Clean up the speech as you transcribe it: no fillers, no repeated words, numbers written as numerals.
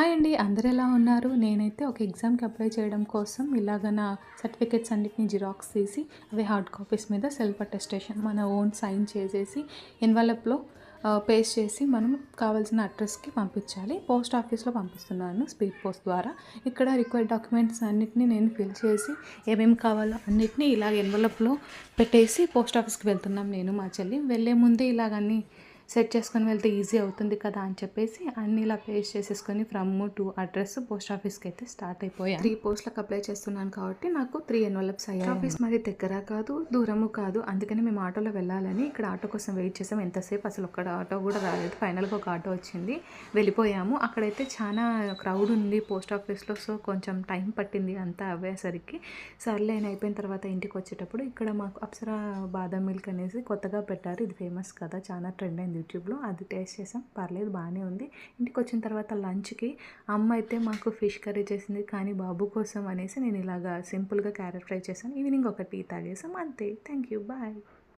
Hi అండి. అందరూ ఎలా ఉన్నారు? నేనైతే ఒక ఎగ్జామ్‌కి అప్లై చేయడం కోసం ఇలాగ నా సర్టిఫికేట్స్ అన్నిటిని జిరాక్స్ తీసి అవి హార్డ్ కాపీస్ మీద సెల్ఫ్ అటెస్టేషన్ మన ఓన్ సైన్ చేసేసి ఎన్వలప్‌లో పేస్ట్ చేసి మనం కావాల్సిన అడ్రస్‌కి పంపించాలి. పోస్ట్ ఆఫీస్‌లో పంపిస్తున్నాను స్పీడ్ పోస్ట్ ద్వారా. ఇక్కడ రిక్వైర్డ్ డాక్యుమెంట్స్ అన్నిటిని నేను ఫిల్ చేసి ఏమేమి కావాలో అన్నిటిని ఇలాగ ఎన్వలప్‌లో పెట్టేసి పోస్ట్ ఆఫీస్‌కి వెళ్తున్నాం నేను మా చెల్లి. వెళ్ళే ముందే ఇలాగ సెట్ చేసుకొని వెళ్తే ఈజీ అవుతుంది కదా అని చెప్పేసి అన్నీ ఇలా పేస్ట్ చేసేసుకొని ఫ్రమ్ టు అడ్రస్ పోస్ట్ ఆఫీస్కి అయితే స్టార్ట్ అయిపోయాను. 3 పోస్ట్లకు అప్లై చేస్తున్నాను కాబట్టి నాకు 3 ఎన్వలప్స్ అయ్యాయి. ఆఫీస్ మరి దగ్గర కాదు, దూరము కాదు. అందుకని మేము ఆటోలో వెళ్ళాలని ఇక్కడ ఆటో కోసం వెయిట్ చేసాం. ఎంతసేపు అసలు ఒక్క ఆటో కూడా రాలేదు. ఫైనల్గా ఒక ఆటో వచ్చింది, వెళ్ళిపోయాము. అక్కడైతే చాలా క్రౌడ్ ఉంది పోస్ట్ ఆఫీస్లో. సో కొంచెం టైం పట్టింది అంతా అవ్వేసరికి. సర్లే అని అయిపోయిన తర్వాత ఇంటికి వచ్చేటప్పుడు ఇక్కడ మాకు అప్సరా బాదం మిల్క్ అనేసి కొత్తగా పెట్టారు. ఇది ఫేమస్ కదా, చాలా ట్రెండ్ అయింది యూట్యూబ్లో. అది టేస్ట్ చేసాం, పర్లేదు బాగానే ఉంది. ఇంటికి వచ్చిన తర్వాత లంచ్కి అమ్మ అయితే మాకు ఫిష్ కర్రీ చేసింది, కానీ బాబు కోసం అనేసి నేను ఇలాగా సింపుల్గా క్యారెట్ ఫ్రై చేశాను. ఈవినింగ్ ఒక టీ తాగేసాం, అంతే. Thank you, bye.